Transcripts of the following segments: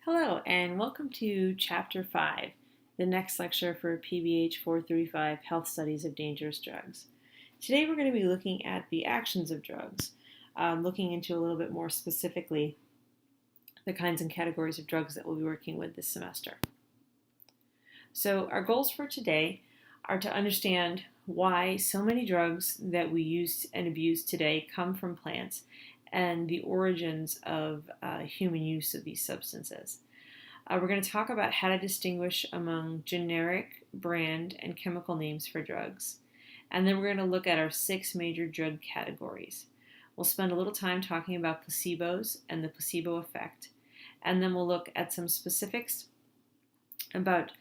Hello, and welcome to Chapter 5, the next lecture for PBH435 Health Studies of Dangerous Drugs. Today we're going to be looking at the actions of drugs, looking into a little bit more specifically the kinds and categories of drugs that we'll be working with this semester. So our goals for today are to understand why so many drugs that we use and abuse today come from plants and the origins of human use of these substances. We're going to talk about how to distinguish among generic, brand, and chemical names for drugs. And then we're going to look at our 6 major drug categories. We'll spend a little time talking about placebos and the placebo effect. And then we'll look at some specifics about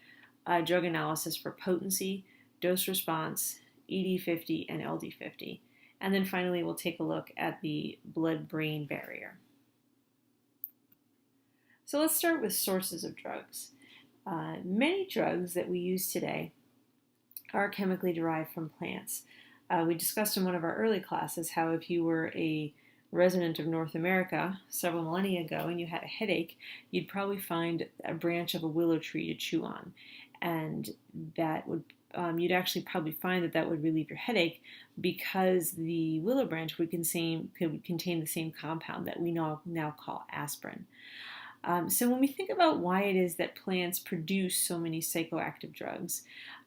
drug analysis for potency, dose response, ED50, and LD50. And then finally, we'll take a look at the blood-brain barrier. So let's start with sources of drugs. Many drugs that we use today are chemically derived from plants. We discussed in one of our early classes how if you were a resident of North America several millennia ago and you had a headache, you'd probably find a branch of a willow tree to chew on. And that would you'd actually probably find that would relieve your headache because the willow branch would contain the same compound that we now call aspirin. So when we think about why it is that plants produce so many psychoactive drugs,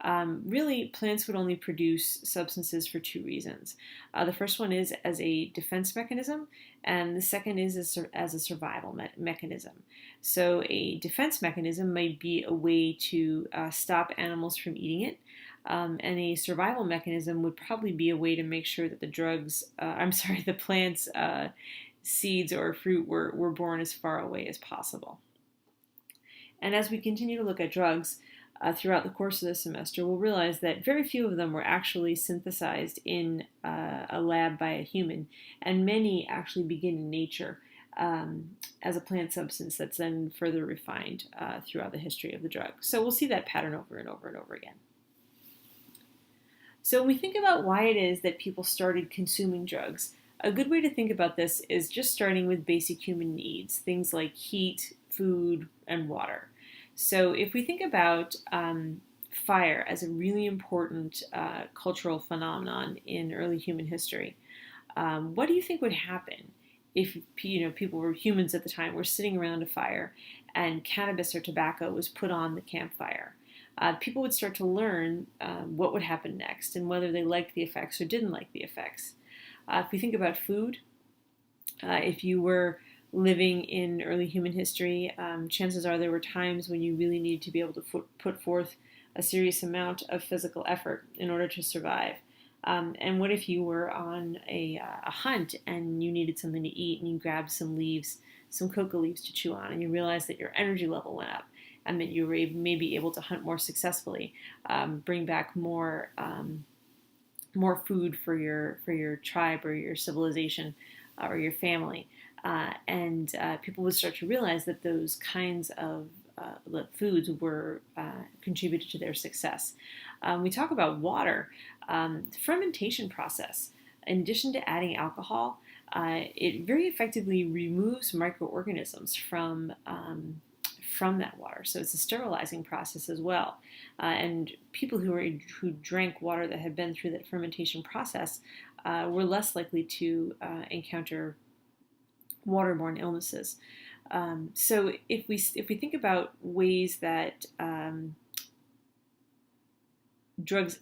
really plants would only produce substances for 2 reasons. The first one is as a defense mechanism, and the second is as a survival mechanism. So a defense mechanism might be a way to stop animals from eating it, and a survival mechanism would probably be a way to make sure that the plants seeds or fruit were born as far away as possible. And as we continue to look at drugs throughout the course of the semester, we'll realize that very few of them were actually synthesized in a lab by a human, and many actually begin in nature as a plant substance that's then further refined throughout the history of the drug. So we'll see that pattern over and over and over again. So when we think about why it is that people started consuming drugs, a good way to think about this is just starting with basic human needs, things like heat, food, and water. So if we think about fire as a really important cultural phenomenon in early human history, what do you think would happen if humans at the time were sitting around a fire and cannabis or tobacco was put on the campfire? People would start to learn what would happen next and whether they liked the effects or didn't like the effects. If we think about food, if you were living in early human history, chances are there were times when you really needed to be able to put forth a serious amount of physical effort in order to survive. And what if you were on a hunt and you needed something to eat and you grabbed some leaves, some coca leaves to chew on, and you realized that your energy level went up and that you were maybe able to hunt more successfully, bring back more food for your tribe or your civilization or your family. And people would start to realize that those kinds of foods were contributed to their success. We talk about water. The fermentation process, in addition to adding alcohol, it very effectively removes microorganisms from that water. So it's a sterilizing process as well. And people who drank water that had been through that fermentation process were less likely to encounter waterborne illnesses. So if we think about ways that drugs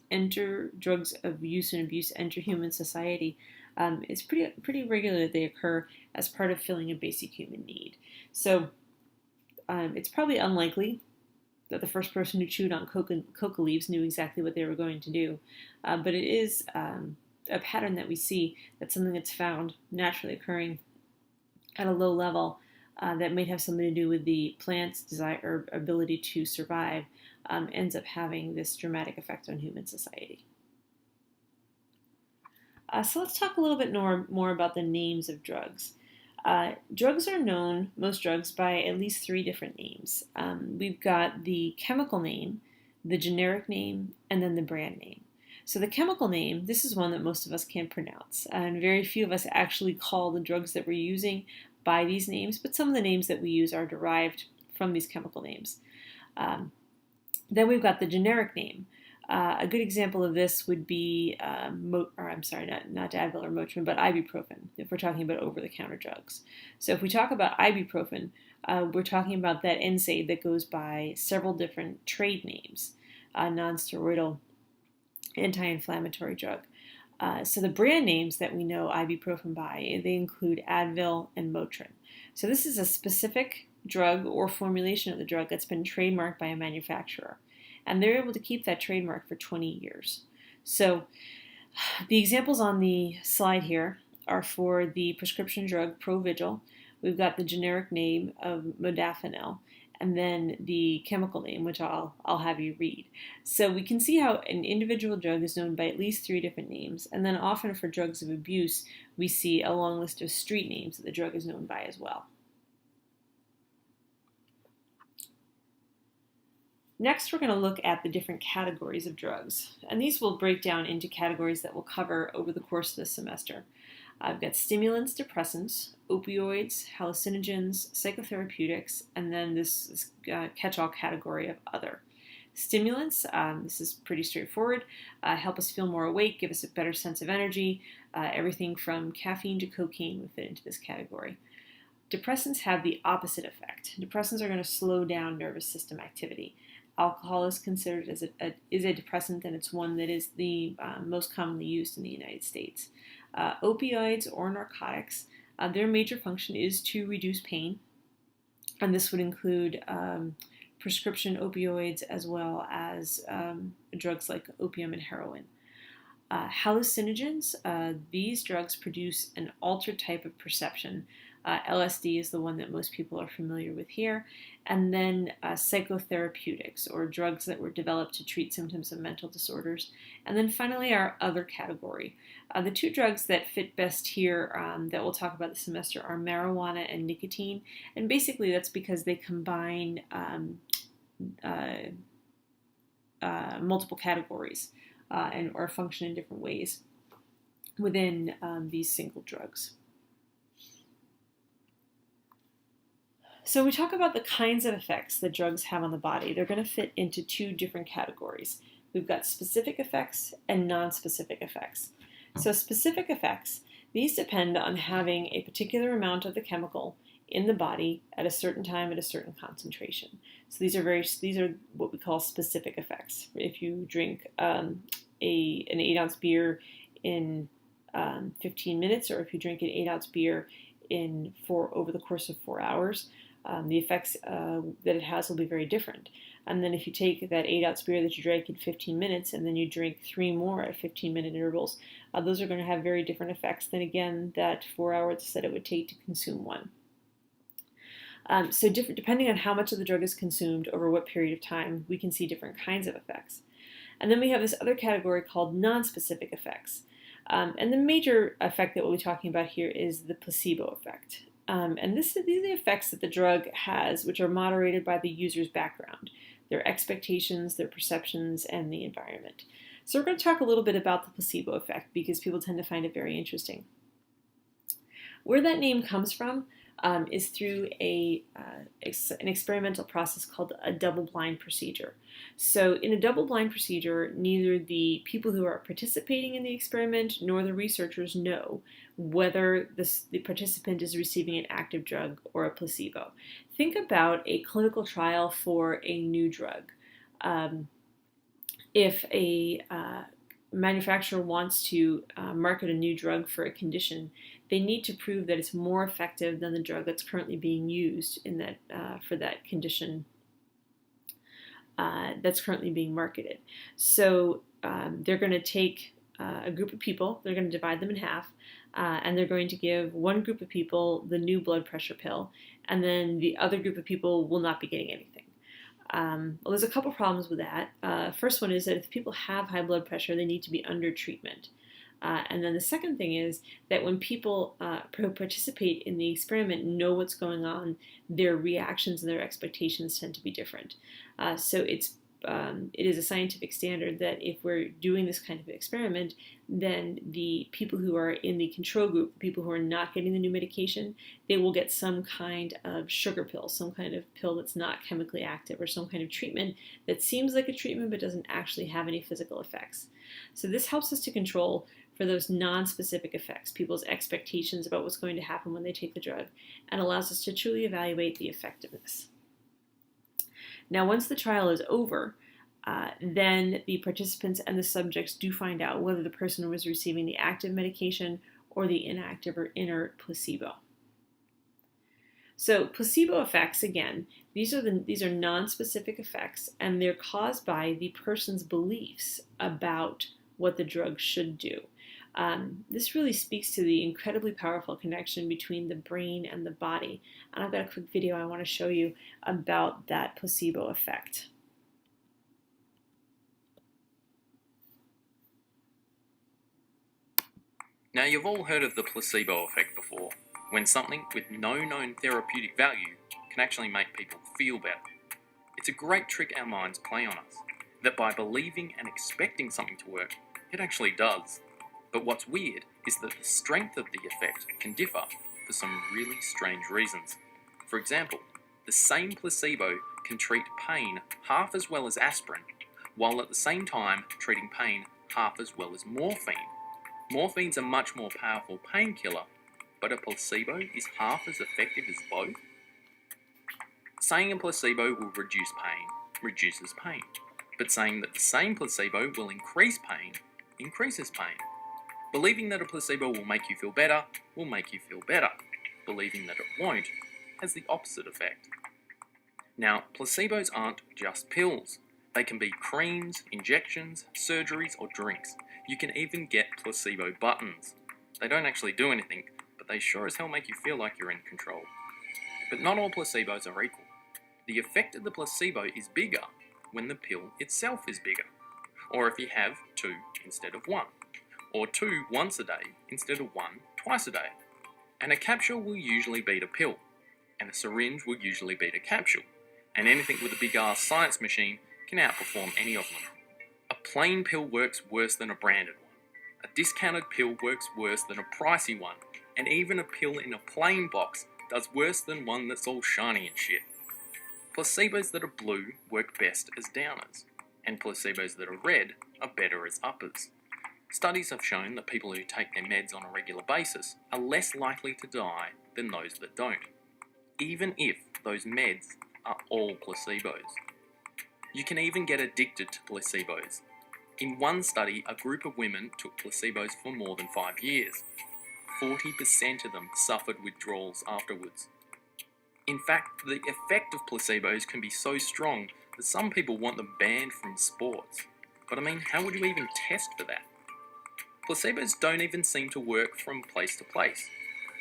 of use and abuse enter human society, it's pretty regular that they occur as part of filling a basic human need. So it's probably unlikely that the first person who chewed on coca leaves knew exactly what they were going to do, but it is a pattern that we see. That's something that's found naturally occurring at a low level that might have something to do with the plant's desire or ability to survive, ends up having this dramatic effect on human society. So let's talk a little bit more about the names of drugs. Drugs are known, most drugs, by at least 3 different names. We've got the chemical name, the generic name, and then the brand name. So the chemical name, this is one that most of us can't pronounce, and very few of us actually call the drugs that we're using by these names, but some of the names that we use are derived from these chemical names. Then we've got the generic name. A good example of this would be, not Advil or Motrin, but ibuprofen, if we're talking about over-the-counter drugs. So if we talk about ibuprofen, we're talking about that NSAID that goes by several different trade names, non-steroidal anti-inflammatory drug. So the brand names that we know ibuprofen by, they include Advil and Motrin. So this is a specific drug or formulation of the drug that's been trademarked by a manufacturer. And they're able to keep that trademark for 20 years. So the examples on the slide here are for the prescription drug Provigil. We've got the generic name of modafinil, and then the chemical name, which I'll have you read. So we can see how an individual drug is known by at least 3 different names, and then often for drugs of abuse, we see a long list of street names that the drug is known by as well. Next, we're going to look at the different categories of drugs, and these will break down into categories that we'll cover over the course of this semester. I've got stimulants, depressants, opioids, hallucinogens, psychotherapeutics, and then this catch-all category of other. Stimulants, this is pretty straightforward, help us feel more awake, give us a better sense of energy. Everything from caffeine to cocaine would fit into this category. Depressants have the opposite effect. Depressants are going to slow down nervous system activity. Alcohol is considered as a depressant, and it's one that is the most commonly used in the United States. Opioids or narcotics, their major function is to reduce pain, and this would include prescription opioids as well as drugs like opium and heroin. Hallucinogens, these drugs produce an altered type of perception. LSD is the one that most people are familiar with here. And then psychotherapeutics, or drugs that were developed to treat symptoms of mental disorders. And then finally, our other category. The 2 drugs that fit best here that we'll talk about this semester are marijuana and nicotine. And basically that's because they combine multiple categories or function in different ways within these single drugs. So we talk about the kinds of effects that drugs have on the body. They're going to fit into 2 different categories. We've got specific effects and non-specific effects. So specific effects, these depend on having a particular amount of the chemical in the body at a certain time at a certain concentration. So these are what we call specific effects. If you drink an 8-ounce beer in 15 minutes, or if you drink an 8-ounce beer over the course of 4 hours, the effects that it has will be very different. And then if you take that 8-ounce beer that you drank in 15 minutes and then you drink 3 more at 15-minute intervals, those are going to have very different effects than, again, that 4 hours that it would take to consume one. So depending on how much of the drug is consumed over what period of time, we can see different kinds of effects. And then we have this other category called non-specific effects. And the major effect that we'll be talking about here is the placebo effect. And these are the effects that the drug has, which are moderated by the user's background, their expectations, their perceptions, and the environment. So we're going to talk a little bit about the placebo effect because people tend to find it very interesting. Where that name comes from is through an experimental process called a double-blind procedure. So in a double-blind procedure, neither the people who are participating in the experiment nor the researchers know whether the participant is receiving an active drug or a placebo. Think about a clinical trial for a new drug. If a manufacturer wants to market a new drug for a condition, they need to prove that it's more effective than the drug that's currently being used in that for that condition that's currently being marketed. So they're going to take a group of people, they're going to divide them in half, and they're going to give one group of people the new blood pressure pill, and then the other group of people will not be getting anything. Well, there's a couple problems with that. First one is that if people have high blood pressure, they need to be under treatment. And then the second thing is that when people who participate in the experiment know what's going on, their reactions and their expectations tend to be different. So it's it is a scientific standard that if we're doing this kind of experiment, then the people who are in the control group, the people who are not getting the new medication, they will get some kind of sugar pill, some kind of pill that's not chemically active, or some kind of treatment that seems like a treatment but doesn't actually have any physical effects. So this helps us to control for those non-specific effects, people's expectations about what's going to happen when they take the drug, and allows us to truly evaluate the effectiveness. Now, once the trial is over, then the participants and the subjects do find out whether the person was receiving the active medication or the inactive or inert placebo. So placebo effects, again, these are non-specific effects, and they're caused by the person's beliefs about what the drug should do. This really speaks to the incredibly powerful connection between the brain and the body. And I've got a quick video I want to show you about that placebo effect. Now, you've all heard of the placebo effect before, when something with no known therapeutic value can actually make people feel better. It's a great trick our minds play on us, that by believing and expecting something to work, it actually does. But what's weird is that the strength of the effect can differ for some really strange reasons. For example, the same placebo can treat pain half as well as aspirin, while at the same time treating pain half as well as morphine. Morphine's a much more powerful painkiller, but a placebo is half as effective as both? Saying a placebo will reduce pain reduces pain, but saying that the same placebo will increase pain increases pain. Believing that a placebo will make you feel better will make you feel better. Believing that it won't has the opposite effect. Now, placebos aren't just pills. They can be creams, injections, surgeries, or drinks. You can even get placebo buttons. They don't actually do anything, but they sure as hell make you feel like you're in control. But not all placebos are equal. The effect of the placebo is bigger when the pill itself is bigger, or if you have 2 instead of 1, or 2 once a day instead of 1 twice a day. And a capsule will usually beat a pill, and a syringe will usually beat a capsule, and anything with a big ass science machine can outperform any of them. A plain pill works worse than a branded one. A discounted pill works worse than a pricey one, and even a pill in a plain box does worse than one that's all shiny and shit. Placebos that are blue work best as downers, and placebos that are red are better as uppers. Studies have shown that people who take their meds on a regular basis are less likely to die than those that don't, even if those meds are all placebos. You can even get addicted to placebos. In one study, a group of women took placebos for more than 5 years. 40% of them suffered withdrawals afterwards. In fact, the effect of placebos can be so strong that some people want them banned from sports. But I mean, how would you even test for that? Placebos don't even seem to work from place to place.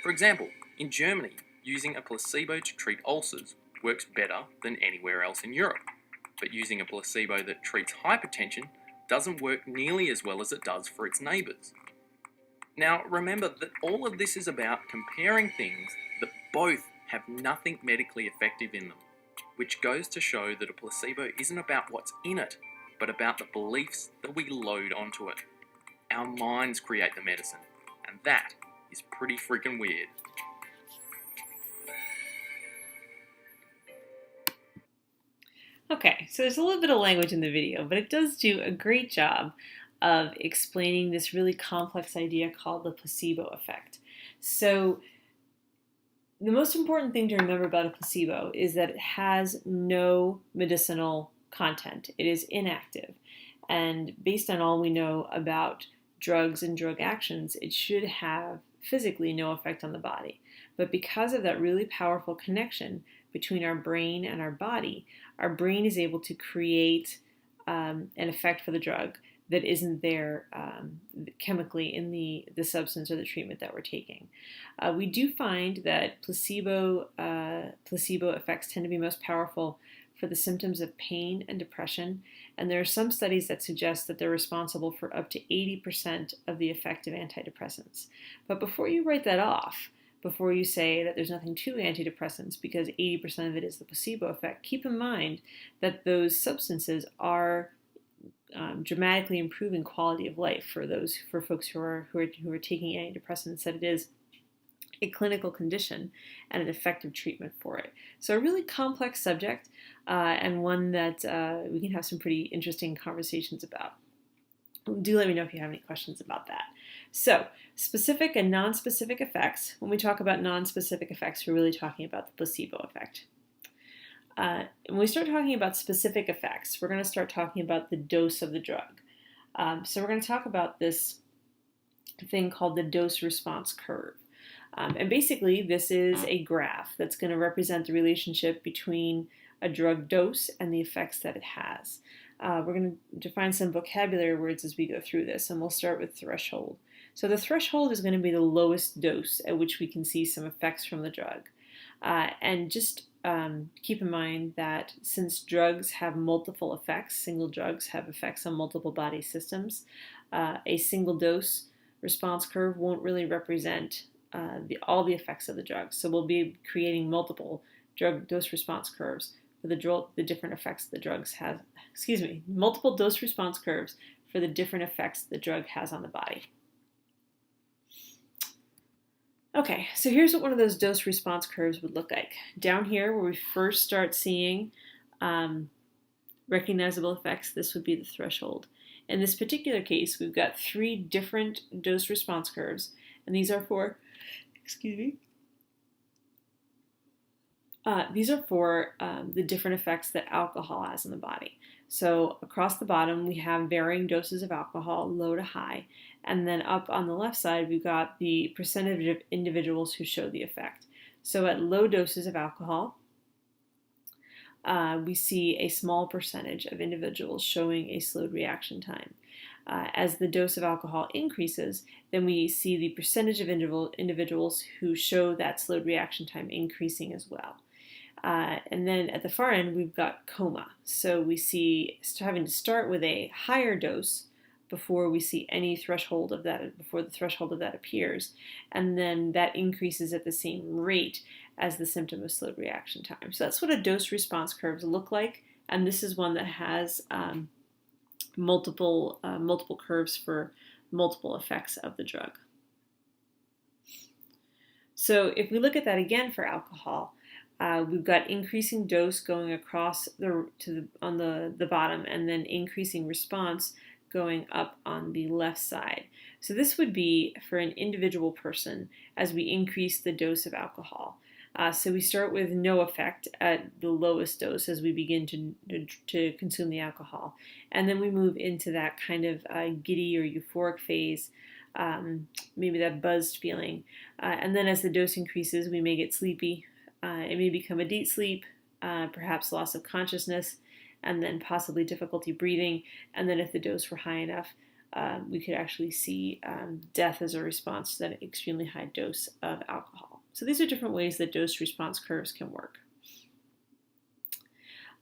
For example, in Germany, using a placebo to treat ulcers works better than anywhere else in Europe. But using a placebo that treats hypertension doesn't work nearly as well as it does for its neighbours. Now, remember that all of this is about comparing things that both have nothing medically effective in them, which goes to show that a placebo isn't about what's in it, but about the beliefs that we load onto it. Our minds create the medicine, and that is pretty freaking weird. Okay, so there's a little bit of language in the video, but it does do a great job of explaining this really complex idea called the placebo effect. So the most important thing to remember about a placebo is that it has no medicinal content. It is inactive. And based on all we know about drugs and drug actions, it should have physically no effect on the body. But because of that really powerful connection between our brain and our body, our brain is able to create an effect for the drug that isn't there chemically in the substance or the treatment that we're taking. We do find that placebo effects tend to be most powerful for the symptoms of pain and depression, and there are some studies that suggest that they're responsible for up to 80% of the effect of antidepressants. But before you write that off, before you say that there's nothing to antidepressants because 80% of it is the placebo effect, keep in mind that those substances are dramatically improving quality of life for folks who are taking antidepressants, that it is a clinical condition and an effective treatment for it. So a really complex subject and one that we can have some pretty interesting conversations about. Do let me know if you have any questions about that. So specific and non-specific effects. When we talk about non-specific effects, we're really talking about the placebo effect. When we start talking about specific effects, we're going to start talking about the dose of the drug. So we're going to talk about this thing called the dose-response curve. And basically, this is a graph that's going to represent the relationship between a drug dose and the effects that it has. We're going to define some vocabulary words as we go through this, and we'll start with threshold. So the threshold is going to be the lowest dose at which we can see some effects from the drug. And just keep in mind that since drugs have multiple effects, single drugs have effects on multiple body systems, a single dose response curve won't really represent all the effects of the drug. So we'll be creating multiple drug dose response curves for the different effects the drugs have. Multiple dose response curves for the different effects the drug has on the body. Okay, so here's what one of those dose response curves would look like. Down here, where we first start seeing recognizable effects, this would be the threshold. In this particular case, we've got 3 different dose response curves, and these are for the different effects that alcohol has on the body. So across the bottom, we have varying doses of alcohol, low to high, and then up on the left side, we've got the percentage of individuals who show the effect. So at low doses of alcohol, we see a small percentage of individuals showing a slowed reaction time. As the dose of alcohol increases, then we see the percentage of individuals who show that slowed reaction time increasing as well. And then at the far end, we've got coma. So we see having to start with a higher dose before we see any threshold of that, before the threshold of that appears. And then that increases at the same rate as the symptom of slowed reaction time. So that's what a dose response curves look like. And this is one that has multiple curves for multiple effects of the drug. So if we look at that again for alcohol, we've got increasing dose going across on the bottom, and then increasing response going up on the left side. So this would be for an individual person as we increase the dose of alcohol. So we start with no effect at the lowest dose as we begin to consume the alcohol. And then we move into that kind of giddy or euphoric phase, maybe that buzzed feeling. And then as the dose increases, we may get sleepy. It may become a deep sleep, perhaps loss of consciousness, and then possibly difficulty breathing. And then if the dose were high enough, we could actually see death as a response to that extremely high dose of alcohol. So these are different ways that dose response curves can work.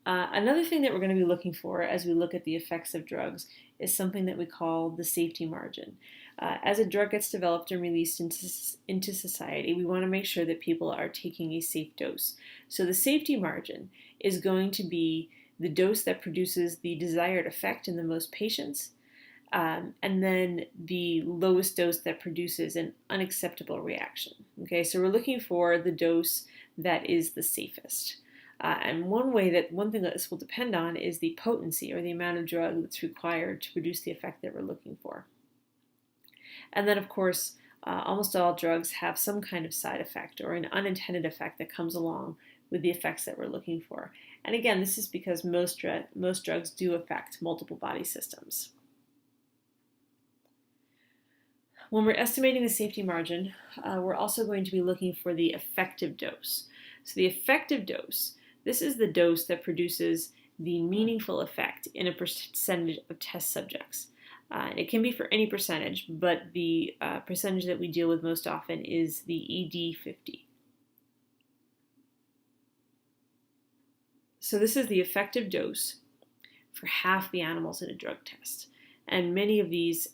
Another thing that we're going to be looking for as we look at the effects of drugs is something that we call the safety margin. As a drug gets developed and released into society, we want to make sure that people are taking a safe dose. So the safety margin is going to be the dose that produces the desired effect in the most patients, and then the lowest dose that produces an unacceptable reaction. Okay, so we're looking for the dose that is the safest. And one thing that this will depend on is the potency, or the amount of drug that's required to produce the effect that we're looking for. And then, of course, almost all drugs have some kind of side effect or an unintended effect that comes along with the effects that we're looking for. And again, this is because most drugs do affect multiple body systems. When we're estimating the safety margin, we're also going to be looking for the effective dose. So the effective dose, this is the dose that produces the meaningful effect in a percentage of test subjects. It can be for any percentage, but the percentage that we deal with most often is the ED50. So this is the effective dose for half the animals in a drug test. And many of these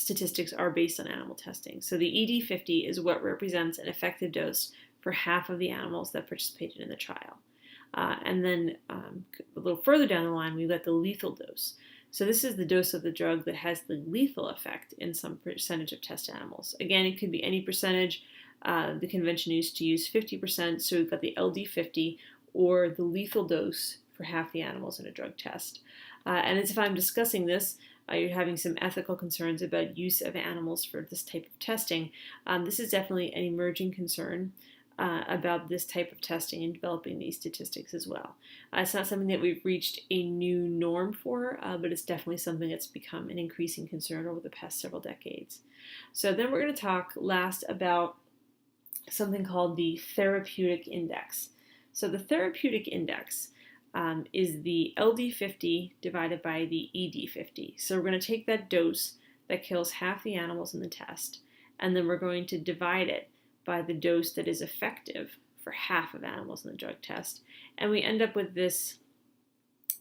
statistics are based on animal testing. So the ED50 is what represents an effective dose for half of the animals that participated in the trial. And then a little further down the line, we've got the lethal dose. So this is the dose of the drug that has the lethal effect in some percentage of test animals. Again, it could be any percentage. The convention used to use 50%, so we've got the LD50 or the lethal dose for half the animals in a drug test. And as if I'm discussing this, you're having some ethical concerns about use of animals for this type of testing. This is definitely an emerging concern about this type of testing and developing these statistics as well. It's not something that we've reached a new norm for, but it's definitely something that's become an increasing concern over the past several decades. So then we're going to talk last about something called the therapeutic index. So the therapeutic index is the LD50 divided by the ED50. So we're going to take that dose that kills half the animals in the test, and then we're going to divide it by the dose that is effective for half of animals in the drug test. And we end up with this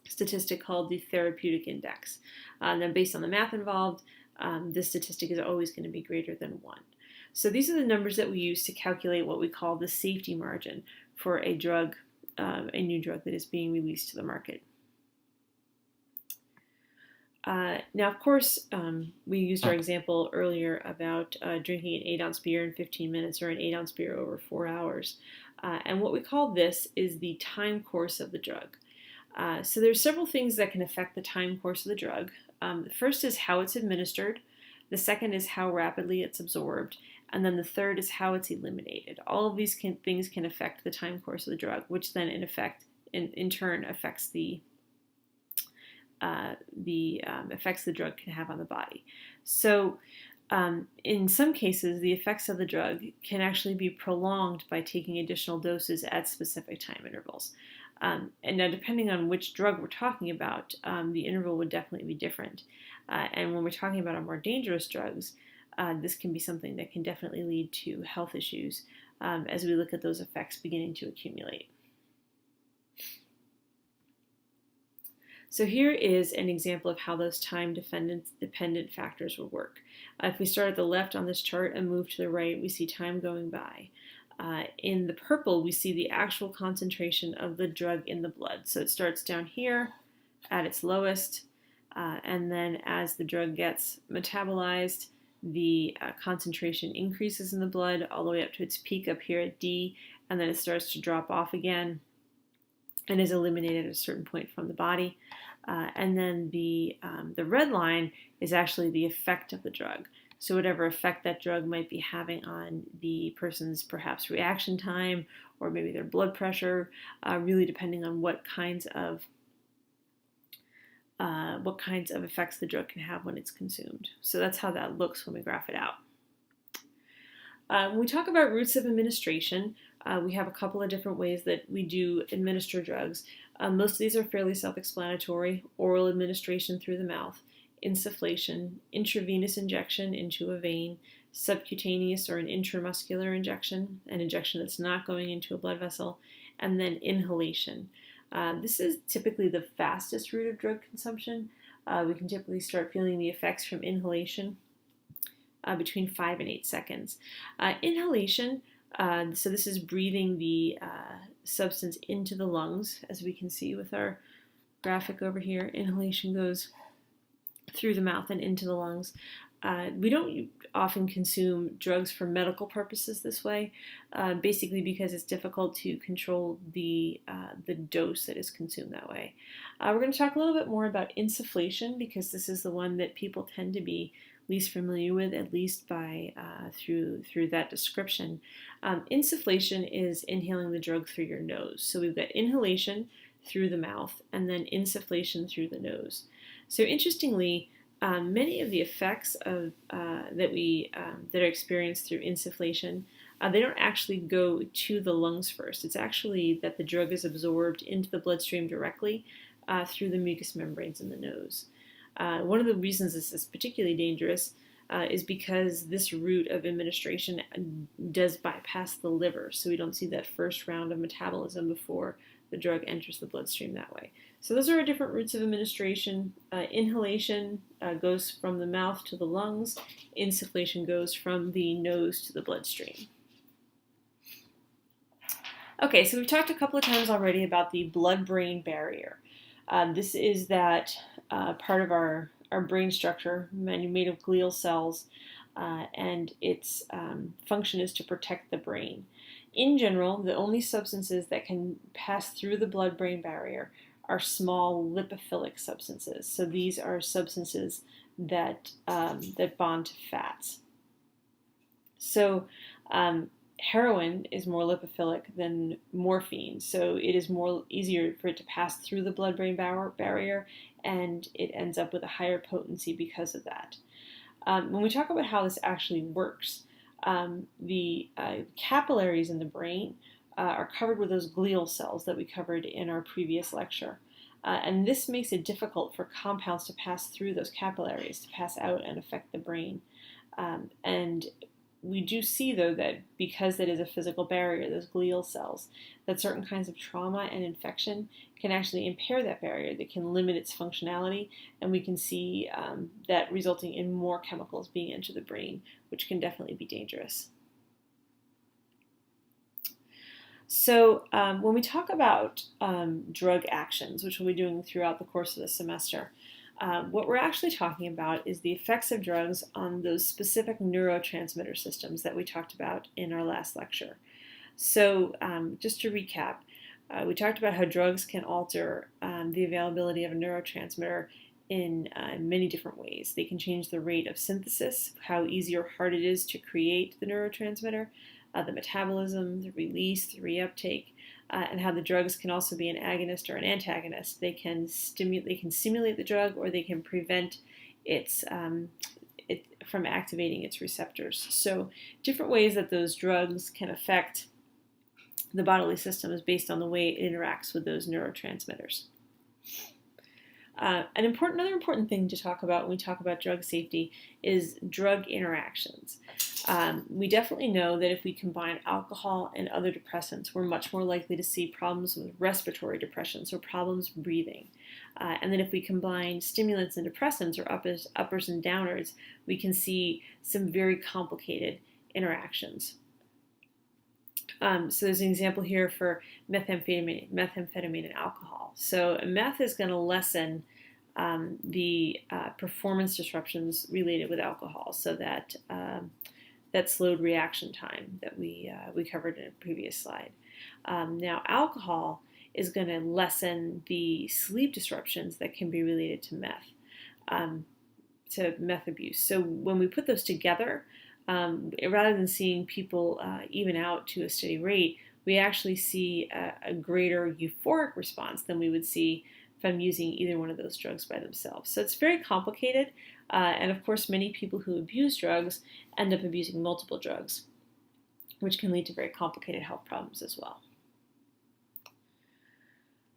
statistic called the therapeutic index. Then based on the math involved, this statistic is always going to be greater than 1. So these are the numbers that we use to calculate what we call the safety margin for a drug, a new drug that is being released to the market. Now, of course, we used our example earlier about drinking an 8-ounce beer in 15 minutes or an 8-ounce beer over 4 hours. And what we call this is the time course of the drug. So there's several things that can affect the time course of the drug. The first is how it's administered. The second is how rapidly it's absorbed. And then the third is how it's eliminated. All of these things can affect the time course of the drug, which then in turn affects the effects the drug can have on the body. So in some cases, the effects of the drug can actually be prolonged by taking additional doses at specific time intervals. And now, depending on which drug we're talking about, the interval would definitely be different. And when we're talking about our more dangerous drugs, this can be something that can definitely lead to health issues as we look at those effects beginning to accumulate. So here is an example of how those time-dependent factors will work. If we start at the left on this chart and move to the right, we see time going by. In the purple, we see the actual concentration of the drug in the blood. So it starts down here at its lowest, and then as the drug gets metabolized, the concentration increases in the blood all the way up to its peak up here at D, and then it starts to drop off again and is eliminated at a certain point from the body. And then the red line is actually the effect of the drug. So whatever effect that drug might be having on the person's perhaps reaction time or maybe their blood pressure, really depending on what kinds of effects the drug can have when it's consumed. So that's how that looks when we graph it out. When we talk about routes of administration, we have a couple of different ways that we do administer drugs. Most of these are fairly self-explanatory: oral administration through the mouth, insufflation, intravenous injection into a vein, subcutaneous or an intramuscular injection, an injection that's not going into a blood vessel, and then inhalation. This is typically the fastest route of drug consumption. We can typically start feeling the effects from inhalation between 5 and 8 seconds. Inhalation, so this is breathing the substance into the lungs, as we can see with our graphic over here. Inhalation goes through the mouth and into the lungs. We don't often consume drugs for medical purposes this way, basically because it's difficult to control the dose that is consumed that way. We're going to talk a little bit more about insufflation because this is the one that people tend to be least familiar with, at least by through that description. Insufflation is inhaling the drug through your nose. So we've got inhalation through the mouth and then insufflation through the nose. So interestingly, many of the effects of that are experienced through insufflation, they don't actually go to the lungs first. It's actually that the drug is absorbed into the bloodstream directly through the mucous membranes in the nose. One of the reasons this is particularly dangerous is because this route of administration does bypass the liver, so we don't see that first round of metabolism before the drug enters the bloodstream that way. So those are our different routes of administration. Inhalation goes from the mouth to the lungs. Insufflation goes from the nose to the bloodstream. Okay, so we've talked a couple of times already about the blood-brain barrier. This is that part of our brain structure made of glial cells, and its function is to protect the brain. In general, the only substances that can pass through the blood-brain barrier are small lipophilic substances. So these are substances that bond to fats. So heroin is more lipophilic than morphine, so it is easier for it to pass through the blood-brain barrier, and it ends up with a higher potency because of that. When we talk about how this actually works, the capillaries in the brain are covered with those glial cells that we covered in our previous lecture. And this makes it difficult for compounds to pass through those capillaries, to pass out and affect the brain. And we do see, though, that because that is a physical barrier, those glial cells, that certain kinds of trauma and infection can actually impair that barrier. They can limit its functionality, and we can see that resulting in more chemicals being entered the brain, which can definitely be dangerous. So when we talk about drug actions, which we'll be doing throughout the course of the semester, what we're actually talking about is the effects of drugs on those specific neurotransmitter systems that we talked about in our last lecture. So just to recap, we talked about how drugs can alter the availability of a neurotransmitter in many different ways. They can change the rate of synthesis, how easy or hard it is to create the neurotransmitter, the metabolism, the release, the reuptake, and how the drugs can also be an agonist or an antagonist. They can stimulate the drug, or they can prevent it from activating its receptors. So different ways that those drugs can affect the bodily system is based on the way it interacts with those neurotransmitters. Another important thing to talk about when we talk about drug safety is drug interactions. We definitely know that if we combine alcohol and other depressants, we're much more likely to see problems with respiratory depression, so problems breathing. And then if we combine stimulants and depressants, or uppers and downers, we can see some very complicated interactions. So there's an example here for methamphetamine and alcohol. So meth is going to lessen the performance disruptions related with alcohol, so that that slowed reaction time that we covered in a previous slide. Now alcohol is going to lessen the sleep disruptions that can be related to meth abuse. So when we put those together, rather than seeing people even out to a steady rate, we actually see a greater euphoric response than we would see from using either one of those drugs by themselves. So it's very complicated, and of course many people who abuse drugs end up abusing multiple drugs, which can lead to very complicated health problems as well.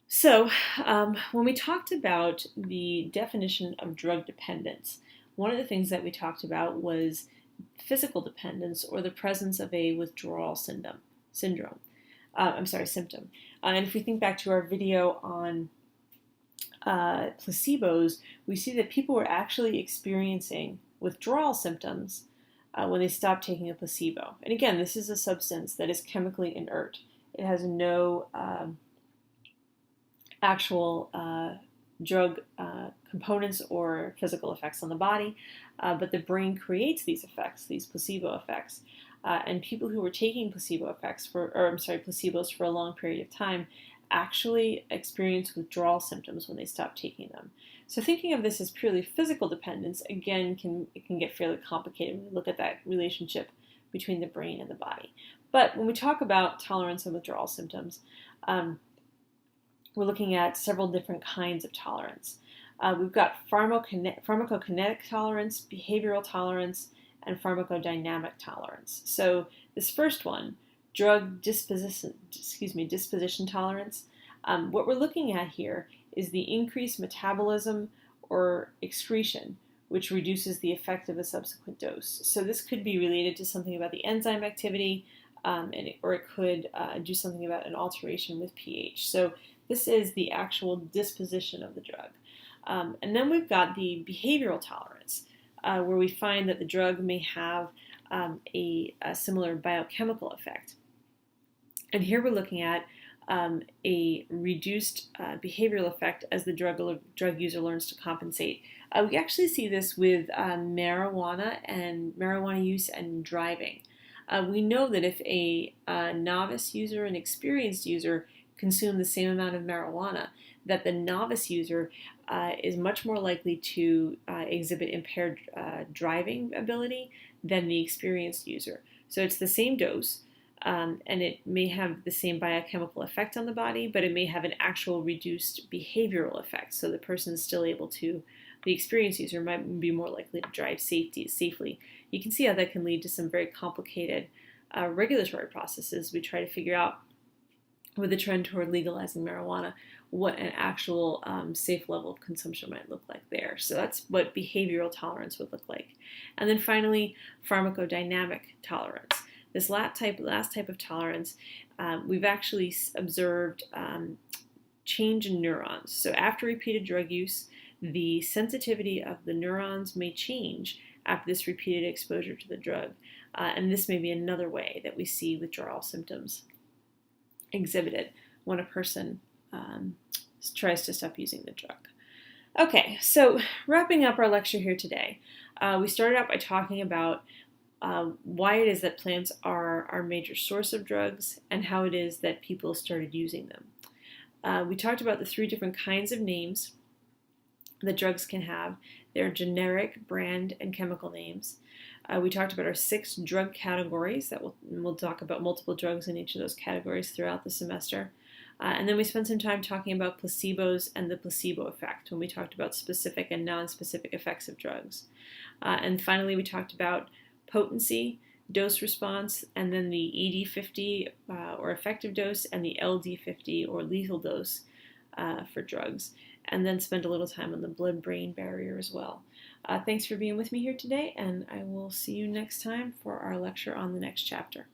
So when we talked about the definition of drug dependence, one of the things that we talked about was physical dependence, or the presence of a withdrawal symptom. And if we think back to our video on placebos, we see that people were actually experiencing withdrawal symptoms when they stopped taking a placebo. And again, this is a substance that is chemically inert. It has no actual drug components or physical effects on the body, but the brain creates these effects, these placebo effects. And people who were taking placebos for a long period of time actually experience withdrawal symptoms when they stop taking them. So thinking of this as purely physical dependence, again, it can get fairly complicated when we look at that relationship between the brain and the body. But when we talk about tolerance and withdrawal symptoms, we're looking at several different kinds of tolerance. We've got pharmacokinetic tolerance, behavioral tolerance, and pharmacodynamic tolerance. So this first one, drug disposition tolerance, what we're looking at here is the increased metabolism or excretion which reduces the effect of a subsequent dose. So this could be related to something about the enzyme activity, or it could do something about an alteration with pH. So this is the actual disposition of the drug. And then we've got the behavioral tolerance, where we find that the drug may have a similar biochemical effect. And here we're looking at a reduced behavioral effect as the drug user learns to compensate. We actually see this with marijuana use and driving. We know that if a novice user and experienced user consume the same amount of marijuana, that the novice user is much more likely to exhibit impaired driving ability than the experienced user. So it's the same dose, and it may have the same biochemical effect on the body, but it may have an actual reduced behavioral effect. So the person is still able to, the experienced user might be more likely to drive safely. You can see how that can lead to some very complicated regulatory processes. We try to figure out, with the trend toward legalizing marijuana, what an actual safe level of consumption might look like there. So that's what behavioral tolerance would look like. And then finally, pharmacodynamic tolerance. This last type of tolerance, we've actually observed change in neurons. So after repeated drug use, the sensitivity of the neurons may change after this repeated exposure to the drug. And this may be another way that we see withdrawal symptoms exhibited when a person tries to stop using the drug. Okay, so wrapping up our lecture here today, we started out by talking about why it is that plants are our major source of drugs and how it is that people started using them. We talked about the 3 different kinds of names that drugs can have. They're generic, brand, and chemical names. We talked about our 6 drug categories that we'll talk about multiple drugs in each of those categories throughout the semester. And then we spent some time talking about placebos and the placebo effect when we talked about specific and non-specific effects of drugs. And finally, we talked about potency, dose response, and then the ED50 or effective dose and the LD50 or lethal dose for drugs. And then spend a little time on the blood-brain barrier as well. Thanks for being with me here today, and I will see you next time for our lecture on the next chapter.